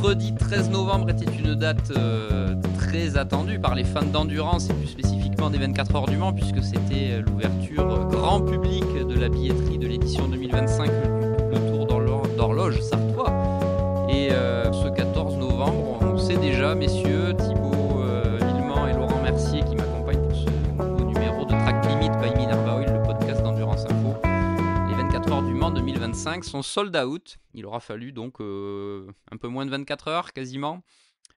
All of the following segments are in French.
mercredi 13 novembre était une date très attendue par les fans d'endurance et plus spécifiquement des 24 heures du Mans, puisque c'était l'ouverture grand public de la billetterie de l'édition 2025 du double tour d'horloge sartois. Et ce 14 novembre, on sait déjà, messieurs, Thibaut Villemont et Laurent Mercier qui m'accompagnent pour ce nouveau numéro de Track Limit by Minerva Oil, le podcast d'Endurance Info. Les 24 heures du Mans 2025 sont sold out. Il aura fallu donc un peu moins de 24 heures quasiment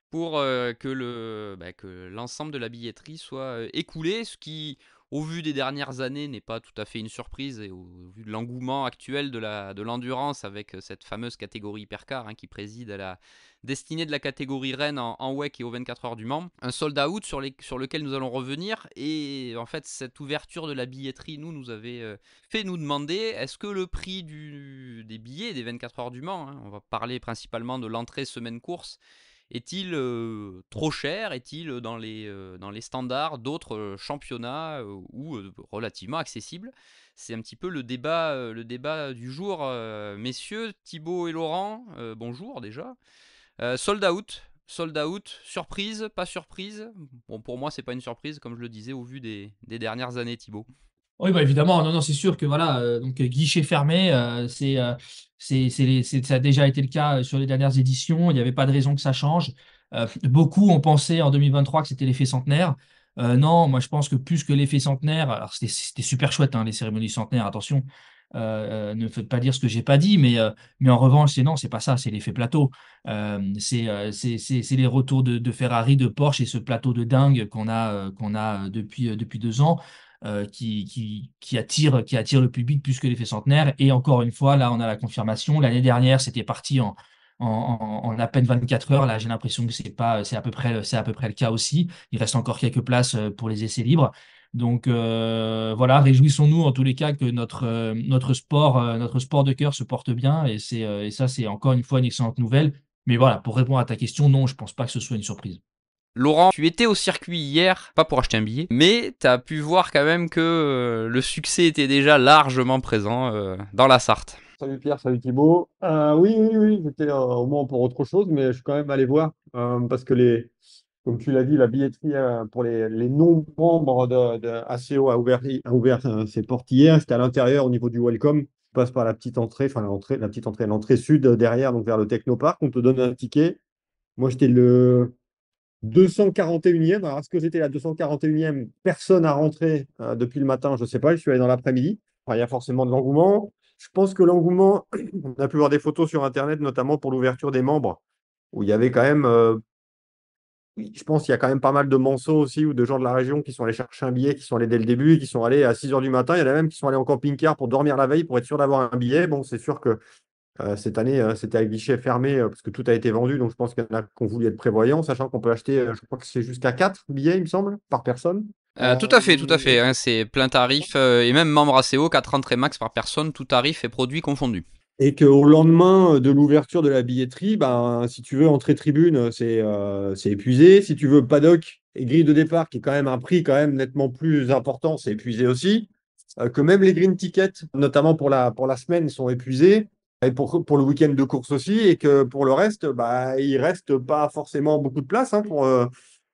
pour que l'ensemble de la billetterie soit écoulé, ce qui, au vu des dernières années, n'est pas tout à fait une surprise et au vu de l'engouement actuel de l'endurance avec cette fameuse catégorie hypercar qui préside à la destinée de la catégorie Rennes en WEC et aux 24 heures du Mans. Un sold out sur lequel nous allons revenir, et en fait cette ouverture de la billetterie nous avait fait nous demander est-ce que le prix des billets des 24 heures du Mans, on va parler principalement de l'entrée semaine course, est-il trop cher? Est-il dans les standards d'autres championnats ou relativement accessible? C'est un petit peu le débat du jour. Messieurs, Thibaut et Laurent, bonjour déjà. Sold out, surprise, pas surprise? Bon, pour moi, c'est pas une surprise, comme je le disais, au vu des dernières années, Thibaut. Oui, bah évidemment, non, non, c'est sûr que voilà, donc guichet fermé, ça a déjà été le cas sur les dernières éditions. Il n'y avait pas de raison que ça change. Beaucoup ont pensé en 2023 que c'était l'effet centenaire. Non, moi je pense que plus que l'effet centenaire, alors c'était super chouette les cérémonies centenaires. Attention, ne faites pas dire ce que j'ai pas dit, mais en revanche, c'est pas ça, c'est l'effet plateau. C'est les retours de Ferrari, de Porsche et ce plateau de dingue qu'on a depuis 2 ans qui attire le public plus que l'effet centenaire. Et encore une fois, là, on a la confirmation. L'année dernière, c'était parti en à peine 24 heures. Là, j'ai l'impression que c'est à peu près le cas aussi. Il reste encore quelques places pour les essais libres. Donc voilà, réjouissons-nous en tous les cas que notre sport de cœur se porte bien. Et ça, c'est encore une fois une excellente nouvelle. Mais voilà, pour répondre à ta question, non, je pense pas que ce soit une surprise. Laurent, tu étais au circuit hier, pas pour acheter un billet, mais tu as pu voir quand même que le succès était déjà largement présent dans la Sarthe. Salut Pierre, salut Thibaut. Oui, oui, oui, j'étais au moins pour autre chose, mais je suis quand même allé voir parce que comme tu l'as dit, la billetterie pour les non-membres de ACO a ouvert ses portes hier. C'était à l'intérieur au niveau du welcome. Tu passes par la petite entrée, enfin l'entrée sud derrière, donc vers le Technopark. On te donne un ticket. Moi, j'étais le 241e. Alors, est-ce que j'étais la 241e personne à rentrer depuis le matin? Je ne sais pas. Je suis allé dans l'après-midi. Enfin, il y a forcément de l'engouement. Je pense que l'engouement, on a pu voir des photos sur Internet, notamment pour l'ouverture des membres, où il y avait quand même, oui, je pense qu'il y a quand même pas mal de manceaux aussi, ou de gens de la région qui sont allés chercher un billet, qui sont allés dès le début, et qui sont allés à 6 h du matin. Il y en a même qui sont allés en camping-car pour dormir la veille, pour être sûr d'avoir un billet. Bon, c'est sûr que cette année, c'était à guichet fermé parce que tout a été vendu. Donc, je pense qu'il y en a qui ont voulu être prévoyants, sachant qu'on peut acheter, je crois que c'est jusqu'à 4 billets, il me semble, par personne. Tout à fait, c'est plein tarif et même membre ACO, 4 entrées max par personne, tout tarif et produits confondus. Et qu'au lendemain de l'ouverture de la billetterie, ben, si tu veux entrer tribune, c'est épuisé. Si tu veux paddock et grille de départ, qui est quand même un prix quand même nettement plus important, c'est épuisé aussi. Que même les green tickets, notamment pour la semaine, sont épuisés. Et pour le week-end de course aussi. Et que pour le reste, bah, il reste pas forcément beaucoup de place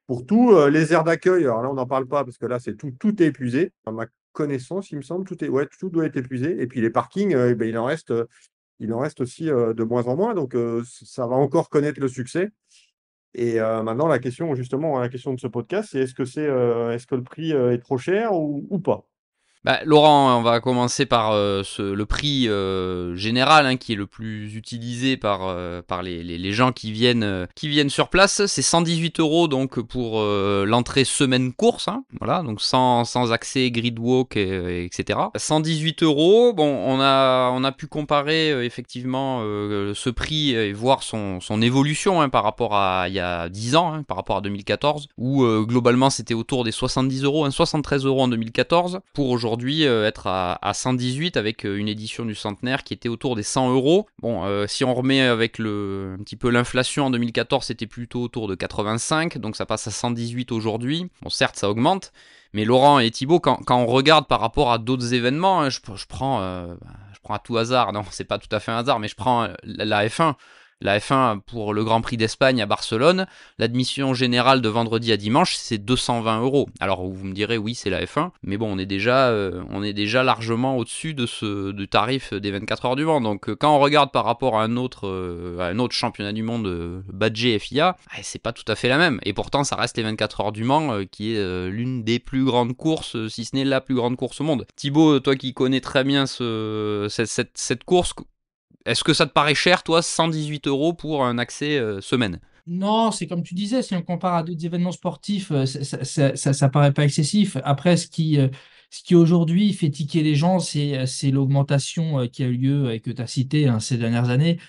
pour tout. Les aires d'accueil, alors là, on n'en parle pas parce que là, tout est épuisé. À ma connaissance, il me semble, tout doit être épuisé. Et puis les parkings, eh ben, il en reste aussi de moins en moins, donc ça va encore connaître le succès. Et maintenant, la question de ce podcast, c'est est-ce que le prix est trop cher ou pas? Laurent, on va commencer par le prix général qui est le plus utilisé par les gens qui viennent sur place. C'est 118 € donc pour l'entrée semaine course, voilà, donc sans accès gridwalk etc. 118 €. Bon, on a pu comparer effectivement ce prix et voir son évolution par rapport à il y a 10 ans, par rapport à 2014, où globalement c'était autour des 70 €, 73 € en 2014, pour aujourd'hui être à 118 avec une édition du centenaire qui était autour des 100 €. Bon, si on remet avec un petit peu l'inflation, en 2014 c'était plutôt autour de 85, donc ça passe à 118 aujourd'hui. Bon, certes ça augmente, mais Laurent et Thibaut, quand on regarde par rapport à d'autres événements, je prends à tout hasard, non c'est pas tout à fait un hasard, mais je prends la F1. La F1 pour le Grand Prix d'Espagne à Barcelone, l'admission générale de vendredi à dimanche, c'est 220 euros. Alors vous me direz, oui, c'est la F1, mais bon, on est déjà largement au-dessus du tarif des 24 heures du Mans. Donc quand on regarde par rapport à un autre championnat du monde badgé FIA, c'est pas tout à fait la même. Et pourtant, ça reste les 24 heures du Mans, qui est l'une des plus grandes courses, si ce n'est la plus grande course au monde. Thibaut, toi qui connais très bien cette course, est-ce que ça te paraît cher, toi, 118 euros pour un accès semaine? Non, c'est comme tu disais, si on compare à d'autres événements sportifs, ça paraît pas excessif. Après, ce qui aujourd'hui fait tiquer les gens, c'est l'augmentation qui a eu lieu et que tu as cité hein, ces dernières années.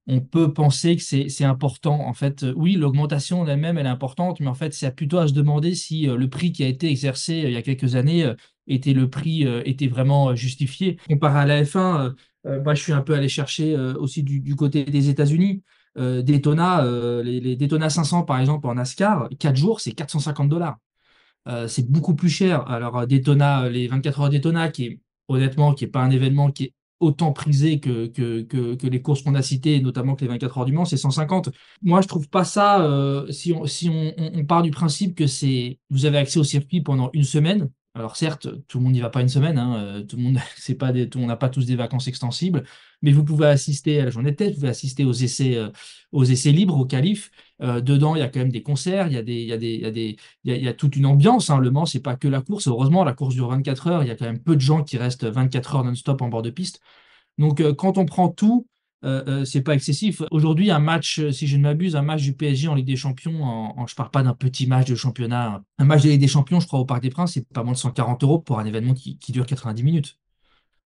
On peut penser que c'est important. En fait, oui, l'augmentation en elle-même, elle est importante, mais en fait, c'est plutôt à se demander si le prix qui a été exercé il y a quelques années était vraiment justifié. Comparé à la F1, moi, je suis un peu allé chercher aussi du côté des États-Unis. Daytona, les Daytona 500, par exemple, en NASCAR, 4 jours, c'est 450 $. C'est beaucoup plus cher. Alors, Daytona, les 24 heures Daytona, honnêtement, qui n'est pas un événement qui est autant prisé que les courses qu'on a citées, notamment que les 24 heures du Mans, c'est 150. Moi, je trouve pas ça, si on part du principe que vous avez accès au circuit pendant une semaine. Alors certes, tout le monde n'y va pas une semaine, hein, tout le monde, c'est pas tout le monde n'a pas tous des vacances extensibles, mais vous pouvez assister à la journée de tête, vous pouvez assister aux essais libres, aux qualifs. Dedans, il y a quand même des concerts, il y a toute une ambiance. Hein. Le Mans, c'est pas que la course. Heureusement, la course dure 24 heures. Il y a quand même peu de gens qui restent 24 heures non-stop en bord de piste. Donc, quand on prend tout, c'est pas excessif. Aujourd'hui, un match, si je ne m'abuse, un match du PSG en Ligue des Champions, je parle pas d'un petit match de championnat. Un match de Ligue des Champions, je crois, au Parc des Princes, c'est pas moins de 140 euros pour un événement qui dure 90 minutes.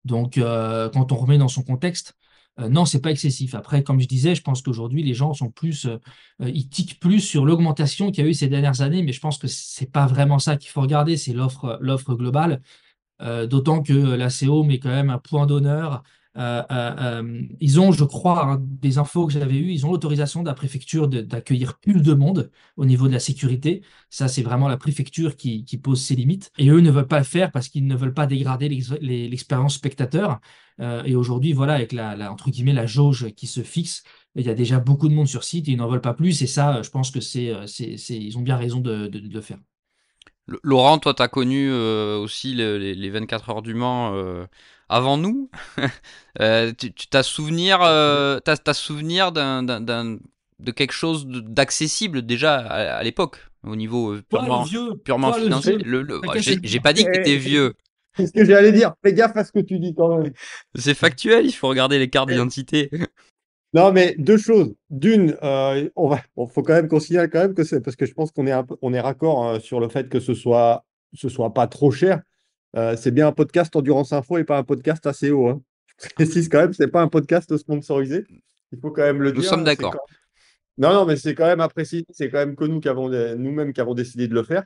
Donc, quand on remet dans son contexte, non, c'est pas excessif. Après, comme je disais, je pense qu'aujourd'hui, les gens sont ils tiquent plus sur l'augmentation qu'il y a eu ces dernières années, mais je pense que c'est pas vraiment ça qu'il faut regarder, c'est l'offre globale. D'autant que la CO met quand même un point d'honneur. Ils ont, je crois, hein, des infos que j'avais eues, ils ont l'autorisation de la préfecture d'accueillir plus de monde au niveau de la sécurité. Ça, c'est vraiment la préfecture qui pose ses limites. Et eux ne veulent pas le faire parce qu'ils ne veulent pas dégrader l'expérience spectateur. Et aujourd'hui, voilà, avec entre guillemets, la jauge qui se fixe, il y a déjà beaucoup de monde sur site et ils n'en veulent pas plus. Et ça, je pense que ils ont bien raison de le faire. Laurent, toi, tu as connu aussi les 24 heures du Mans avant nous. Tu t'as souvenir, t'as souvenir de quelque chose d'accessible déjà à l'époque, au niveau Toi, le vieux, purement toi, le financier. vieux, t'as J'ai pas dit que tu étais vieux. C'est ce que j'allais dire. Fais gaffe à ce que tu dis quand même. C'est factuel, il faut regarder les cartes d'identité. Non, mais deux choses. D'une, faut quand même qu'on signale quand même que c'est parce que je pense on est raccord sur le fait que ce soit pas trop cher. C'est bien un podcast Endurance Info et pas un podcast ACO. Hein. Je précise quand même, c'est pas un podcast sponsorisé. Il faut quand même le Nous dire. sommes d'accord. Non, non, mais c'est quand même apprécié. C'est quand même que nous-mêmes qui avons décidé de le faire.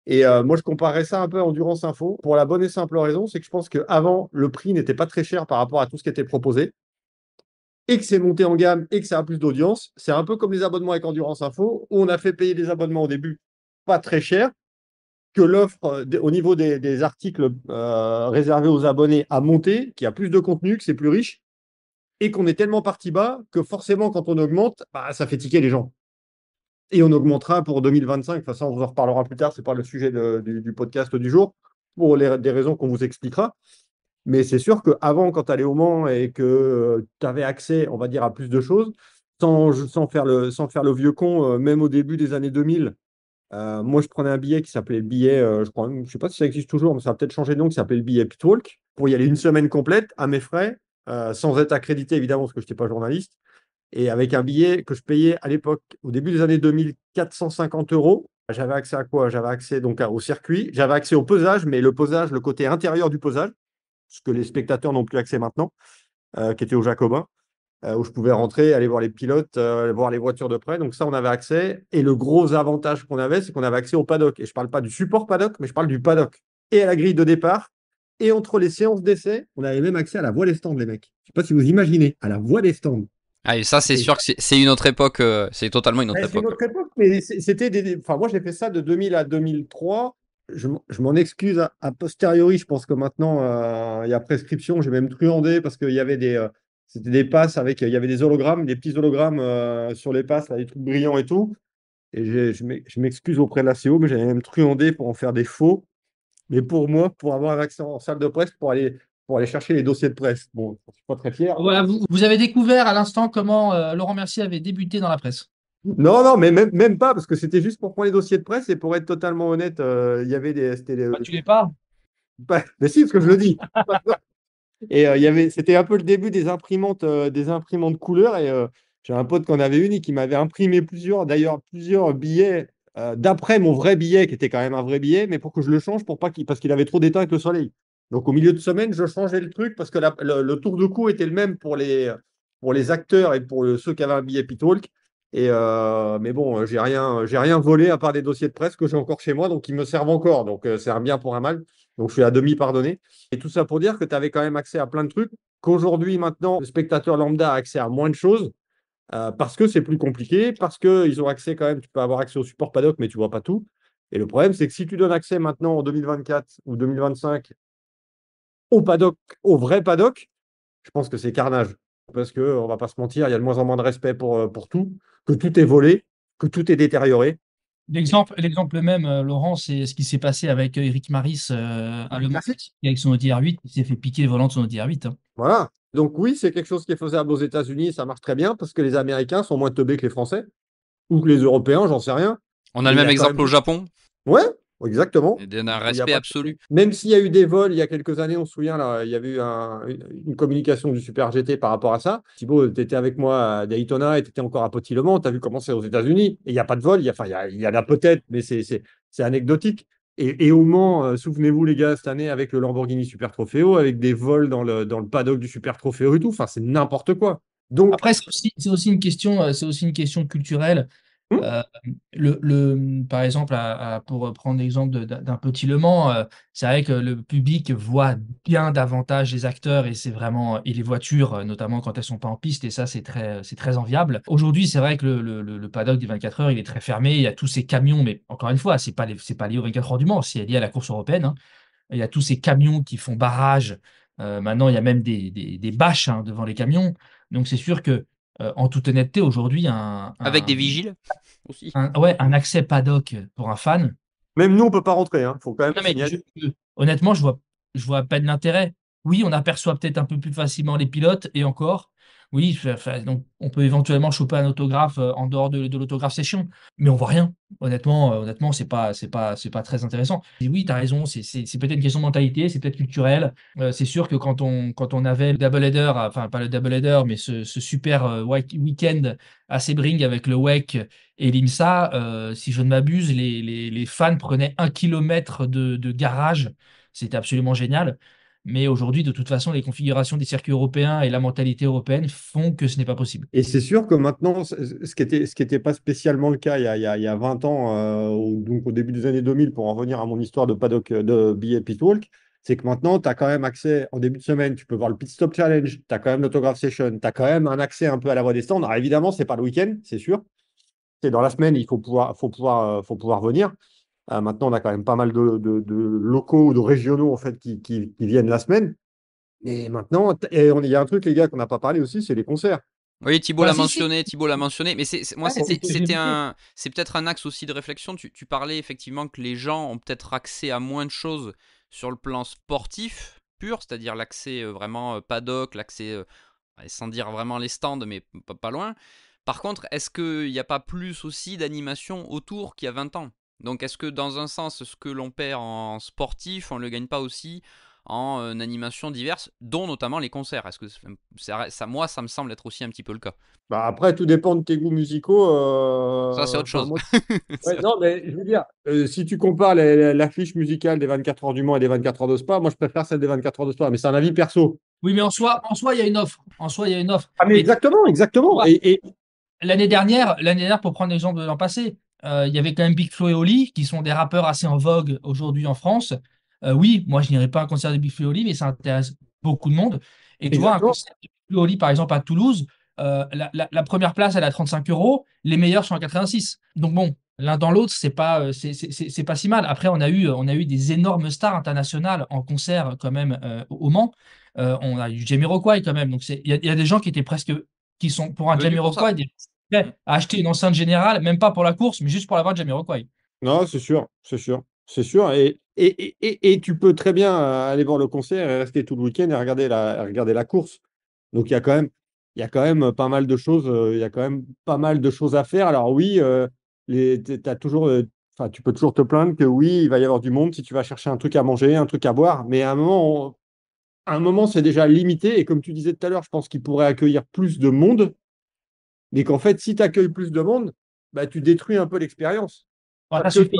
Et moi, je comparais ça un peu à Endurance Info pour la bonne et simple raison, c'est que je pense qu'avant, le prix n'était pas très cher par rapport à tout ce qui était proposé et que c'est monté en gamme et que ça a plus d'audience. C'est un peu comme les abonnements avec Endurance Info, où on a fait payer des abonnements au début pas très cher, que l'offre au niveau des articles réservés aux abonnés a monté, qu'il y a plus de contenu, que c'est plus riche, et qu'on est tellement parti bas que forcément, quand on augmente, bah, ça fait tiquer les gens. Et on augmentera pour 2025. De toute façon, on vous en reparlera plus tard, ce n'est pas le sujet du podcast du jour, pour des raisons qu'on vous expliquera. Mais c'est sûr qu'avant, quand tu allais au Mans et que tu avais accès, on va dire, à plus de choses, sans faire le vieux con, même au début des années 2000, moi, je prenais un billet qui s'appelait le billet, je ne sais pas si ça existe toujours, mais ça a peut-être changé de nom, qui s'appelait le billet Pitwalk, pour y aller une semaine complète à mes frais, sans être accrédité, évidemment, parce que je n'étais pas journaliste, et avec un billet que je payais à l'époque, au début des années 2000, 450 euros. J'avais accès à quoi? J'avais accès donc au circuit, j'avais accès au pesage, mais le pesage, le côté intérieur du pesage, ce que les spectateurs n'ont plus accès maintenant, qui était au Jacobin, où je pouvais rentrer, aller voir les pilotes, voir les voitures de près. Donc ça, on avait accès. Et le gros avantage qu'on avait, c'est qu'on avait accès au paddock. Et je ne parle pas du support paddock, mais je parle du paddock. Et à la grille de départ. Et entre les séances d'essai, on avait même accès à la voie des stands, les mecs. Je ne sais pas si vous imaginez, à la voie des stands. Ah, et ça, c'est Et sûr que c'est une autre époque. C'est totalement une autre c'est époque. notre époque, mais Enfin, moi, j'ai fait ça de 2000 à 2003. Je m'en excuse a posteriori. Je pense que maintenant, il y a prescription. J'ai même truandé parce qu'il y avait C'était des passes avec, il y avait des hologrammes, des petits hologrammes sur les passes, là, des trucs brillants et tout. Et je m'excuse auprès de la CO, mais j'avais même truandé pour en faire des faux. Mais pour moi, pour avoir un accès en salle de presse, pour aller chercher les dossiers de presse. Bon, je suis pas très fier. Voilà, vous avez découvert à l'instant comment Laurent Mercier avait débuté dans la presse. Non, non, mais même pas, parce que c'était juste pour prendre les dossiers de presse et pour être totalement honnête, il y avait Bah, tu l'es pas. Mais si, parce que je le dis. Et c'était un peu le début des imprimantes couleur. Et j'ai un pote qui en avait une et qui m'avait imprimé d'ailleurs plusieurs billets d'après mon vrai billet, qui était quand même un vrai billet, mais pour que je le change parce qu'il avait trop d'état avec le soleil. Donc au milieu de semaine, je changeais le truc parce que le tour de cou était le même pour les acteurs et pour ceux qui avaient un billet Pitwalk. Mais bon, j'ai rien volé à part des dossiers de presse que j'ai encore chez moi, donc ils me servent encore. Donc c'est un bien pour un mal. Donc je suis à demi pardonné. Et tout ça pour dire que tu avais quand même accès à plein de trucs, qu'aujourd'hui, maintenant, le spectateur lambda a accès à moins de choses, parce que c'est plus compliqué, parce qu'ils ont accès quand même, tu peux avoir accès au support paddock, mais tu vois pas tout. Et le problème, c'est que si tu donnes accès maintenant en 2024 ou 2025 au paddock, au vrai paddock, je pense que c'est carnage. Parce que, on va pas se mentir, il y a de moins en moins de respect pour tout, que tout est volé, que tout est détérioré. L'exemple même, Laurent, c'est ce qui s'est passé avec Eric Maris à Le Mans, Classique. avec son Audi R8, il s'est fait piquer le volant de son Audi R8. Hein. Voilà. Donc oui, c'est quelque chose qui est faisable aux États-Unis, ça marche très bien, parce que les Américains sont moins teubés que les Français, ou que les Européens, j'en sais rien. On a Mais le il y même a quand exemple même. au Japon, Ouais, exactement. et d'un Il y a respect pas... absolu. Même s'il y a eu des vols il y a quelques années, on se souvient, là, il y avait eu une communication du Super GT par rapport à ça. Thibaut, tu étais avec moi à Daytona et tu étais encore à Petit-Le-Mans. Tu as vu comment c'est aux États-Unis. Et il n'y a pas de vol. Enfin, il y en a peut-être, mais c'est anecdotique. Et au Mans, souvenez-vous, les gars, cette année, avec le Lamborghini Super Trofeo, avec des vols dans le paddock du Super Trofeo et tout. Enfin, c'est n'importe quoi. Donc, Après, c'est aussi une question, c'est aussi une question culturelle. hum, Euh, par exemple, pour prendre l'exemple d'un petit Le Mans, c'est vrai que le public voit bien davantage les acteurs et c'est vraiment et les voitures, notamment quand elles sont pas en piste, et ça c'est très enviable. Aujourd'hui, c'est vrai que le paddock des 24 heures, il est très fermé. Il y a tous ces camions, mais encore une fois, c'est pas lié aux 24 heures du Mans, c'est lié à la course européenne. Hein. Il y a tous ces camions qui font barrage. Maintenant, il y a même des bâches hein, devant les camions. Donc, c'est sûr que, en toute honnêteté, aujourd'hui, Avec des vigiles aussi. ouais, un accès paddock pour un fan. même nous, on ne peut pas rentrer. Il faut quand même Non, mais signaler. honnêtement, je vois à peine l'intérêt. Oui, on aperçoit peut-être un peu plus facilement les pilotes, et encore, oui, donc on peut éventuellement choper un autographe en dehors de l'autographe session, mais on voit rien. Honnêtement, c'est pas très intéressant. Et oui, tu as raison, c'est peut-être une question de mentalité, c'est peut-être culturel. C'est sûr que quand on avait le double header, enfin pas le double header, mais ce super week-end à Sebring avec le WEC et l'IMSA, si je ne m'abuse, les fans prenaient 1 kilomètre de garage. C'était absolument génial. Mais aujourd'hui, de toute façon, les configurations des circuits européens et la mentalité européenne font que ce n'est pas possible. Et c'est sûr que maintenant, ce qui était pas spécialement le cas il y a 20 ans, donc au début des années 2000, pour en revenir à mon histoire de paddock de billet pitwalk, c'est que maintenant, tu as quand même accès en début de semaine, tu peux voir le pit stop challenge, tu as quand même l'autograph session, tu as quand même un accès un peu à la voie des stands. Alors évidemment, c'est pas le week-end, c'est sûr. C'est dans la semaine, il faut pouvoir venir. Maintenant, on a quand même pas mal de locaux ou de régionaux en fait qui viennent la semaine. Et maintenant, il y a un truc, les gars, qu'on n'a pas parlé aussi, c'est les concerts. Oui, Thibault Bah, l'a si, si. mentionné, mais moi Ouais, c'est ce que j'ai évoqué. c'est peut-être un axe aussi de réflexion. Tu parlais effectivement que les gens ont peut-être accès à moins de choses sur le plan sportif pur, c'est-à-dire l'accès vraiment paddock, l'accès, sans dire vraiment les stands, mais pas loin. Par contre, est-ce qu'il n'y a pas plus aussi d'animation autour qu'il y a 20 ans? Donc est-ce que dans un sens, ce que l'on perd en sportif, on ne le gagne pas aussi en animations diverses, dont notamment les concerts? Est-ce que moi, ça me semble être aussi un petit peu le cas. Bah, après, tout dépend de tes goûts musicaux. Ça, c'est autre Enfin, chose. moi, C'est ouais, non, mais je veux dire, si tu compares l'affiche musicale des 24 heures du Mans et des 24 heures de Spa, moi, je préfère celle des 24 heures de Spa, mais c'est un avis perso. Oui, mais en soi, il y a une offre. En soi, il y a une offre. Ah, mais Et exactement, tu exactement. vois, l'année dernière, pour prendre l'exemple de l'an passé, il y avait quand même Big Flo et Oli, qui sont des rappeurs assez en vogue aujourd'hui en France. Oui, moi, je n'irai pas à un concert de Big Flo et Oli, mais ça intéresse beaucoup de monde. Et tu vois, un Exactement. concert de Big Flo et Oli, par exemple, à Toulouse, la première place, elle est à 35 euros, les meilleurs sont à 86. Donc bon, l'un dans l'autre, c'est pas si mal. Après, on a eu des énormes stars internationales en concert quand même au Mans. On a eu Jamiroquai quand même. Donc, il y a des gens qui sont pour un Venu pour ça. Jamiroquai, prêts à acheter une enceinte générale, même pas pour la course, mais juste pour l'avoir Jamiroquai. Non, c'est sûr, c'est sûr, c'est sûr. Et tu peux très bien aller voir le concert et rester tout le week-end et regarder la course. Donc il y a quand même pas mal de choses, il y a quand même pas mal de choses à faire. Alors oui, t'as toujours, enfin, tu peux toujours te plaindre que oui, il va y avoir du monde si tu vas chercher un truc à manger, un truc à boire. Mais à un moment, c'est déjà limité. Et comme tu disais tout à l'heure, je pense qu'il pourrait accueillir plus de monde. Mais qu'en fait, si tu accueilles plus de monde, bah, tu détruis un peu l'expérience. Bon, ça Parce que suffit.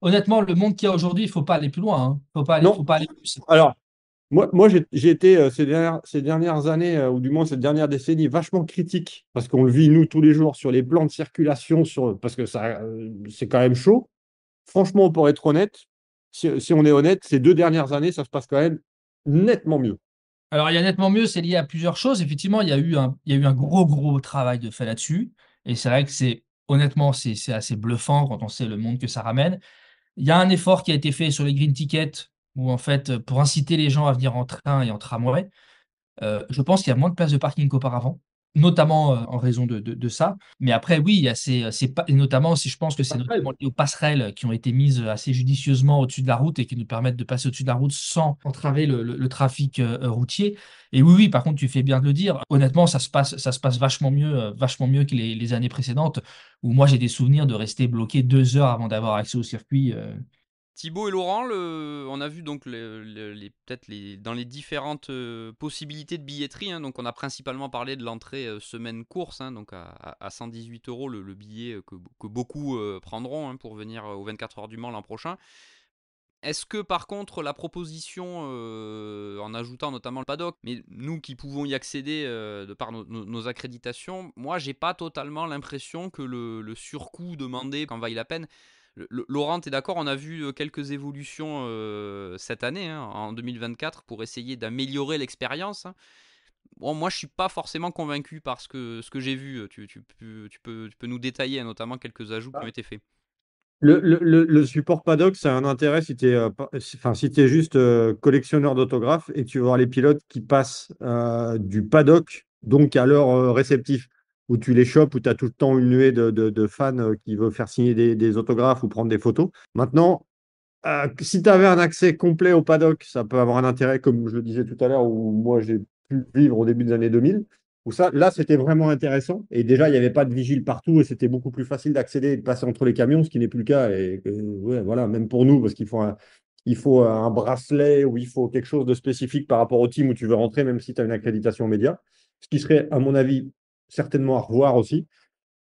Honnêtement, le monde qu'il y a aujourd'hui, il faut pas aller plus loin, hein. Faut non. pas aller plus. Alors, moi j'ai été ces dernières années, ou du moins cette dernière décennie, vachement critique, parce qu'on le vit, nous, tous les jours, sur les plans de circulation, parce que ça, c'est quand même chaud. Franchement, pour être honnête, si on est honnête, ces 2 dernières années, ça se passe quand même nettement mieux. Alors, il y a nettement mieux, c'est lié à plusieurs choses. Effectivement, il y a eu un gros, gros travail de fait là-dessus. Et c'est vrai que honnêtement, c'est assez bluffant quand on sait le monde que ça ramène. Il y a un effort qui a été fait sur les green tickets, où en fait, pour inciter les gens à venir en train et en tramway. Je pense qu'il y a moins de places de parking qu'auparavant, notamment en raison de ça. Mais après, oui, il y a c'est pas, et notamment, si je pense que c'est Après, notamment lié aux passerelles qui ont été mises assez judicieusement au-dessus de la route et qui nous permettent de passer au-dessus de la route sans entraver le trafic routier. Et oui, oui, par contre, tu fais bien de le dire. Honnêtement, ça se passe vachement mieux que les années précédentes, où moi, j'ai des souvenirs de rester bloqué 2 heures avant d'avoir accès au circuit. Thibaut et Laurent, on a vu donc peut-être dans les différentes possibilités de billetterie, hein. Donc on a principalement parlé de l'entrée semaine course, hein, donc à 118 euros le billet que beaucoup prendront, hein, pour venir aux 24 heures du Mans l'an prochain. Est-ce que par contre la proposition, en ajoutant notamment le paddock, mais nous qui pouvons y accéder de par nos accréditations, moi j'ai pas totalement l'impression que le surcoût demandé en vaille la peine. Laurent, tu es d'accord, on a vu quelques évolutions cette année, hein, en 2024, pour essayer d'améliorer l'expérience, hein. Bon, moi je suis pas forcément convaincu par ce que j'ai vu. Tu peux nous détailler, hein, notamment quelques ajouts qui ont été faits. le support paddock, c'est un intérêt si tu es, enfin, si tu juste collectionneur d'autographes et que tu veux voir les pilotes qui passent du paddock donc à leur réceptif, où tu les chopes, où tu as tout le temps une nuée de fans qui veulent faire signer des autographes ou prendre des photos. Maintenant, si tu avais un accès complet au paddock, ça peut avoir un intérêt, comme je le disais tout à l'heure, où moi j'ai pu vivre au début des années 2000, où ça, là, c'était vraiment intéressant. Et déjà, il n'y avait pas de vigile partout et c'était beaucoup plus facile d'accéder et de passer entre les camions, ce qui n'est plus le cas. Et ouais, voilà, même pour nous, parce qu'il faut un bracelet ou il faut quelque chose de spécifique par rapport au team où tu veux rentrer, même si tu as une accréditation média. Ce qui serait, à mon avis, certainement à revoir aussi,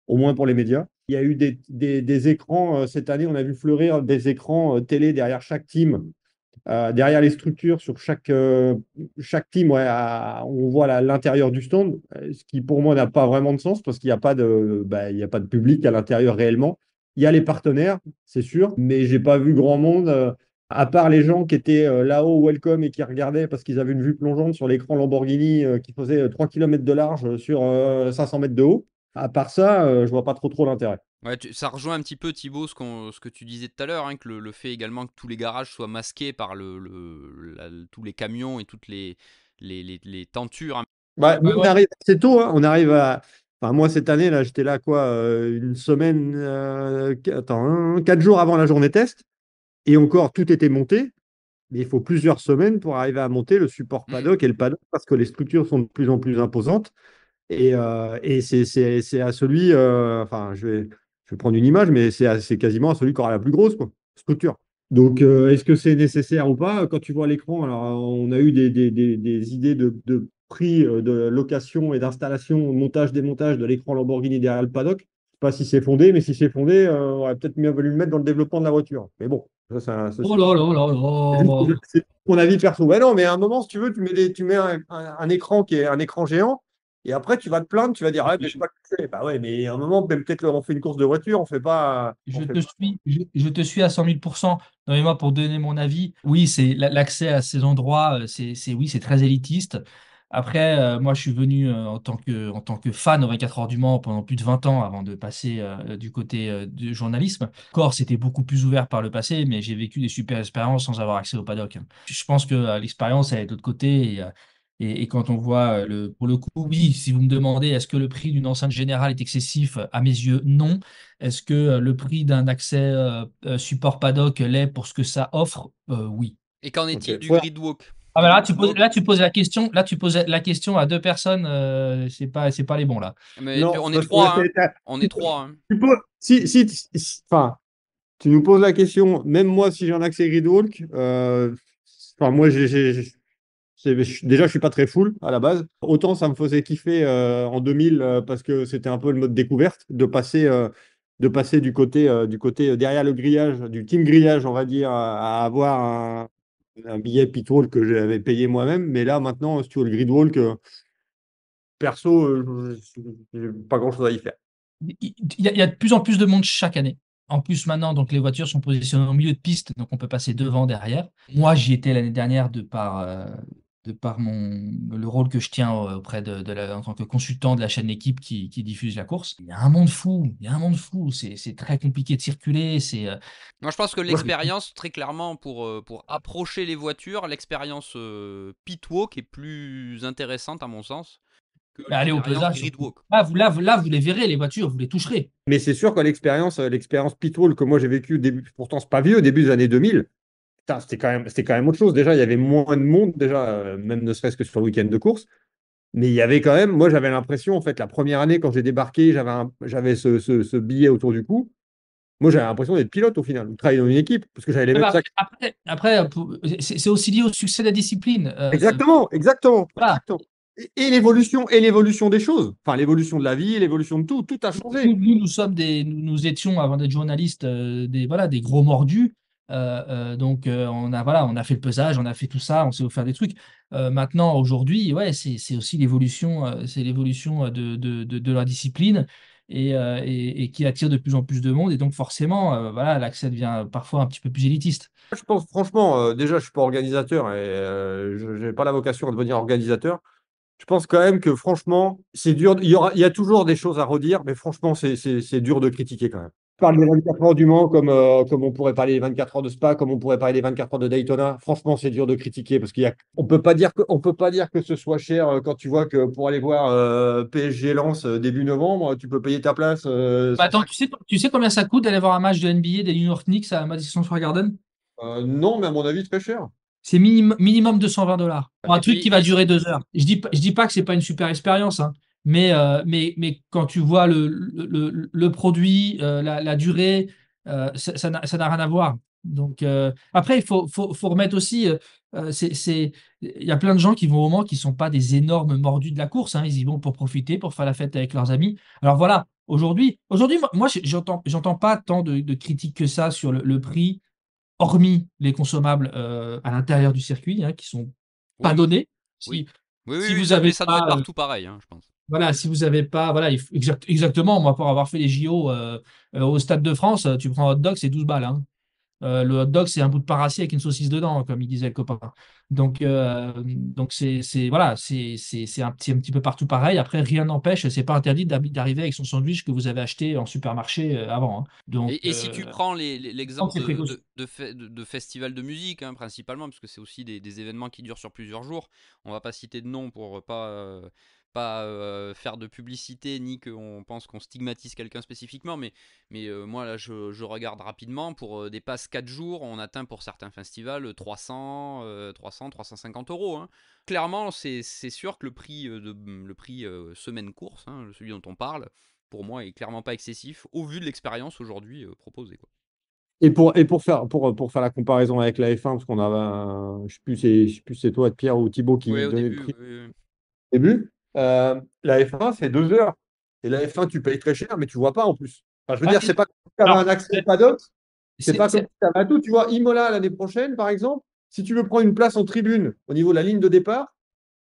au moins pour les médias. Il y a eu des écrans cette année, on a vu fleurir des écrans télé derrière chaque team, derrière les structures sur chaque team. Ouais, on voit l'intérieur du stand, ce qui pour moi n'a pas vraiment de sens parce qu'il n'y a pas il y a pas de public à l'intérieur réellement. Il y a les partenaires, c'est sûr, mais j'ai pas vu grand monde. À part les gens qui étaient là-haut, welcome, et qui regardaient parce qu'ils avaient une vue plongeante sur l'écran Lamborghini qui faisait 3 km de large sur 500 mètres de haut. À part ça, je vois pas trop l'intérêt. Ouais, ça rejoint un petit peu, Thibaut, ce que tu disais tout à l'heure, hein, que le fait également que tous les garages soient masqués par tous les camions et toutes les tentures, hein. Bah, nous, Ouais, on ouais. arrive assez tôt, hein. On arrive à. Enfin, moi, cette année, là, j'étais là, quoi, une semaine, attends, 4 jours avant la journée test. Et encore, tout était monté. Mais il faut plusieurs semaines pour arriver à monter le support Mm. paddock et le paddock parce que les structures sont de plus en plus imposantes. Et c'est à celui. Enfin, je vais prendre une image, mais c'est quasiment à celui qui aura la plus grosse, quoi, structure. Donc, est-ce que c'est nécessaire ou pas? Quand tu vois l'écran, alors on a eu des idées de prix de location et d'installation, montage, démontage de l'écran Lamborghini derrière le paddock. Je ne sais pas si c'est fondé, mais si c'est fondé, on aurait peut-être mieux voulu le mettre dans le développement de la voiture. Mais bon, ça, Oh là là là là. c'est mon avis perso. Ouais, non, mais à un moment, si tu veux, tu mets un écran qui est un écran géant, et après, tu vas te plaindre, tu vas dire, ah, mais je sais pas ce que c'est. Bah ouais, mais à un moment, même peut-être on fait une course de voiture, on fait pas. On Je fait te pas. suis, je te suis à 100 000 %. Non, mais moi, pour donner mon avis, oui, c'est l'accès à ces endroits, oui, c'est très élitiste. Après, moi, je suis venu en tant que fan aux 24 heures du Mans pendant plus de 20 ans avant de passer du côté du journalisme. Encore, c'était beaucoup plus ouvert par le passé, mais j'ai vécu des super expériences sans avoir accès au paddock, hein. Je pense que l'expérience, elle est de l'autre côté. Et quand on voit, pour le coup, oui, si vous me demandez, est-ce que le prix d'une enceinte générale est excessif? À mes yeux, non. Est-ce que le prix d'un accès support paddock l'est pour ce que ça offre? Oui. Et qu'en Ok. est-il du Ouais. gridwalk? Ah bah Le là, tu poses la question, à deux personnes, c'est pas les bons là. Mais Non, on est parce que trois, hein. On est trois, hein. enfin, tu nous poses la question, même moi, si j'ai un accès Gridwalk, enfin, moi, déjà, je suis pas très full à la base. Autant ça me faisait kiffer en 2000 parce que c'était un peu le mode découverte de passer du côté derrière le grillage, du team grillage, on va dire, à avoir un billet Pitwalk que j'avais payé moi-même. Mais là, maintenant, si tu veux le Gridwalk, perso, j'ai pas grand-chose à y faire. Il y a de plus en plus de monde chaque année. En plus, maintenant, donc les voitures sont positionnées au milieu de piste, donc on peut passer devant, derrière. Moi, j'y étais l'année dernière de par le rôle que je tiens auprès en tant que consultant de la chaîne Équipe qui diffuse la course. Il y a un monde fou, il y a un monde fou. C'est très compliqué de circuler. Moi, je pense que Moi, l'expérience, très clairement, pour approcher les voitures, l'expérience pitwalk est plus intéressante, à mon sens, que Mais allez au l'expérience pesage surtout. gridwalk. Là, vous les verrez, les voitures, vous les toucherez. Mais c'est sûr que l'expérience Pitwall que moi j'ai vécu au début, pourtant c'est pas vieux, au début des années 2000, putain, c'était quand même autre chose. Déjà, il y avait moins de monde, déjà, même ne serait-ce que sur le week-end de course. Mais il y avait quand même, moi j'avais l'impression, en fait, la première année quand j'ai débarqué, j'avais ce billet autour du cou. Moi j'avais l'impression d'être pilote au final, de travailler dans une équipe, parce que j'avais les Ouais, mêmes bah, sacs. après, c'est aussi lié au succès de la discipline. Exactement, exactement, Voilà. exactement. Et l'évolution des choses, enfin l'évolution de la vie, l'évolution de tout, tout a changé. Nous étions, avant d'être journalistes, des gros mordus. Donc, on a fait le pesage, on a fait tout ça, on sait faire des trucs. Maintenant, aujourd'hui, ouais, c'est aussi l'évolution de la discipline et qui attire de plus en plus de monde. Et donc, forcément, voilà, l'accès devient parfois un petit peu plus élitiste. Je pense franchement, déjà, je suis pas organisateur et je n'ai pas la vocation de devenir organisateur. Je pense quand même que franchement, c'est dur. Il y a toujours des choses à redire, mais franchement, c'est dur de critiquer quand même. On parle des 24 heures du Mans comme on pourrait parler des 24 heures de Spa, comme on pourrait parler des 24 heures de Daytona. Franchement, c'est dur de critiquer parce on peut pas dire que ce soit cher quand tu vois que pour aller voir PSG Lens début novembre, tu peux payer ta place Bah, attends, 150. tu sais combien ça coûte d'aller voir un match de NBA des New York Knicks à Madison Square Garden? Non, mais à mon avis, très cher. C'est minimum $220 pour un Et truc puis, qui va durer 2 heures. Je dis pas que c'est pas une super expérience, hein, mais quand tu vois le produit, la durée, ça n'a rien à voir. Donc, après, il faut remettre aussi, il y a plein de gens qui vont au Mans qui sont pas des énormes mordus de la course, hein. Ils y vont pour profiter, pour faire la fête avec leurs amis. Alors voilà, aujourd'hui, moi, j'entends pas tant de critiques que ça sur le prix, hormis les consommables à l'intérieur du circuit, hein, qui sont pas oui, donnés. oui, Si, oui, oui, si oui, vous mais avez ça doit être pas, partout pareil, hein, je pense. voilà, si vous avez pas, voilà, exactement, moi, pour avoir fait les JO au Stade de France, tu prends un hot dog, c'est 12 balles, hein. Le hot dog, c'est un bout de pain rassis avec une saucisse dedans, comme il disait le copain. Donc voilà, c'est un petit peu partout pareil. Après, rien n'empêche, c'est pas interdit d'arriver avec son sandwich que vous avez acheté en supermarché avant, hein. Donc, Et si tu prends prendre l'exemple ses précautions. de festivals de musique, hein, principalement, parce que c'est aussi des événements qui durent sur plusieurs jours, on va pas citer de nom pour pas faire de publicité, ni qu'on pense qu'on stigmatise quelqu'un spécifiquement, mais moi là je regarde rapidement, pour des passes 4 jours, on atteint pour certains festivals 300, 350 euros, hein. Clairement, c'est sûr que le prix semaine course, hein, celui dont on parle, pour moi, est clairement pas excessif au vu de l'expérience aujourd'hui proposée, quoi. Et pour faire la comparaison avec la F1, parce qu'on avait je sais plus c'est toi, Pierre ou Thibaut Ouais, qui au donnait le début, prix oui, oui. au début. La F1, c'est 2 heures. Et la F1, tu payes très cher, mais tu vois pas en plus. Enfin, je veux Ouais, dire, c'est pas comme si tu avais alors, un accès au paddock. C'est c'est, pas comme c'est- si tu avais un tout. Tu vois, Imola l'année prochaine, par exemple, si tu veux prendre une place en tribune au niveau de la ligne de départ,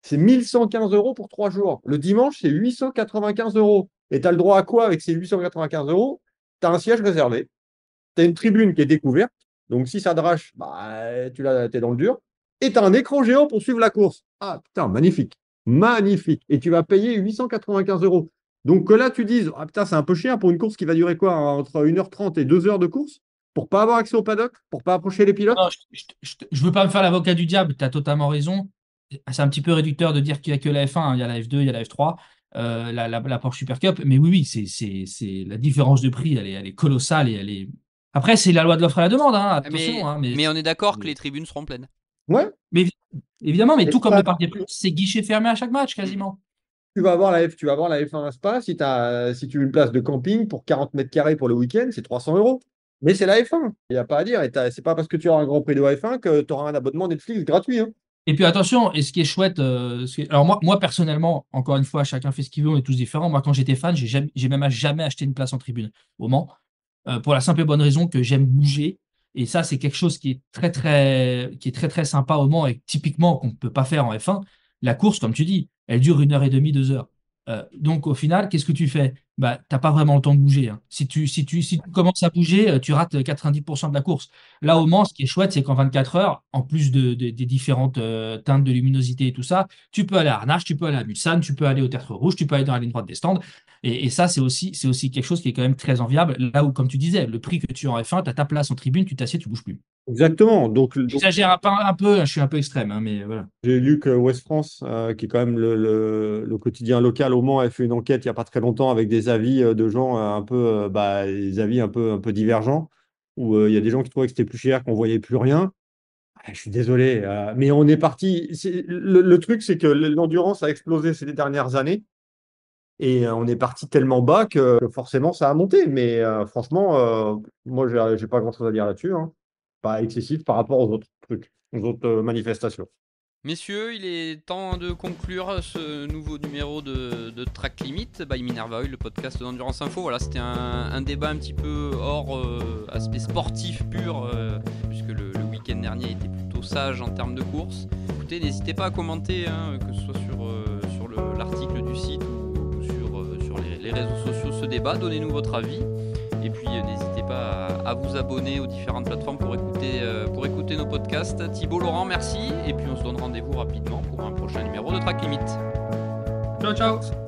c'est 1 115 € pour 3 jours. Le dimanche, c'est 895 euros. Et tu as le droit à quoi avec ces 895 €? Tu as un siège réservé. Tu as une tribune qui est découverte. Donc, si ça drache, bah, tu es dans le dur. Et tu as un écran géant pour suivre la course. Ah, putain, magnifique. Magnifique. Et tu vas payer 895 euros. Donc que là, tu dises, ah putain, c'est un peu cher pour une course qui va durer quoi, entre 1h30 et 2 heures de course, pour pas avoir accès au paddock, pour pas approcher les pilotes? Non, je veux pas me faire l'avocat du diable, tu as totalement raison. C'est un petit peu réducteur de dire qu'il n'y a que la F1, hein. Il y a la F2, il y a la F3, la Porsche Super Cup. Mais oui, oui, la différence de prix, elle est colossale et elle est. Après, c'est la loi de l'offre et la demande, hein, attention. Hein, mais on est d'accord que les tribunes seront pleines. Ouais. mais évidemment, mais Et tout comme ça, le Parc des Princes, c'est guichet fermé à chaque match quasiment. tu vas avoir la F1 à Spa, si tu veux une place de camping pour 40 mètres carrés pour le week-end, c'est 300 euros. Mais c'est la F1, il n'y a pas à dire. Et c'est pas parce que tu auras un Grand Prix de F1 que tu auras un abonnement Netflix gratuit, hein. Et puis attention, et ce qui est chouette, alors moi personnellement, encore une fois, chacun fait ce qu'il veut, on est tous différents. Moi, quand j'étais fan, j'ai même jamais acheté une place en tribune au Mans, pour la simple et bonne raison que j'aime bouger. Et ça, c'est quelque chose qui est très très sympa au Mans et typiquement qu'on ne peut pas faire en F1. La course, comme tu dis, elle dure 1h30, 2 heures. Donc au final, qu'est-ce que tu fais? Bah, t'as pas vraiment le temps de bouger, hein. Si tu commences à bouger, tu rates 90% de la course. Là, au Mans, ce qui est chouette, c'est qu'en 24 heures, en plus des différentes teintes de luminosité et tout ça, tu peux aller à Arnage, tu peux aller à Mulsanne, tu peux aller au Tertre Rouge, tu peux aller dans la ligne droite des stands. Et ça, c'est aussi quelque chose qui est quand même très enviable. Là où, comme tu disais, le prix que tu as en F1, tu as ta place en tribune, tu t'assieds, tu bouges plus. Exactement. Donc J'exagère un peu, je suis un peu extrême, hein, mais voilà. j'ai lu que Ouest France, qui est quand même le quotidien local au Mans, a fait une enquête il n'y a pas très longtemps avec des avis de gens un peu, des avis un peu divergents, où il y a des gens qui trouvaient que c'était plus cher, qu'on voyait plus rien. Ah, je suis désolé, mais on est parti. Le truc, c'est que l'endurance a explosé ces dernières années et on est parti tellement bas que forcément ça a monté. Mais franchement, moi, j'ai pas grand-chose à dire là-dessus, hein. Pas excessif par rapport aux autres trucs, aux autres manifestations. Messieurs, il est temps de conclure ce nouveau numéro de Track Limit by Minerva Oil, le podcast d'Endurance Info. Voilà, c'était un débat un petit peu hors aspect sportif pur, puisque le week-end dernier était plutôt sage en termes de course. Écoutez, n'hésitez pas à commenter, hein, que ce soit sur l'article du site ou sur les réseaux sociaux ce débat. Donnez-nous votre avis. Et puis n'hésitez pas à vous abonner aux différentes plateformes pour écouter nos podcasts. Thibaut, Laurent, merci. Et puis on se donne rendez-vous rapidement pour un prochain numéro de Track Limit. Ciao, ciao!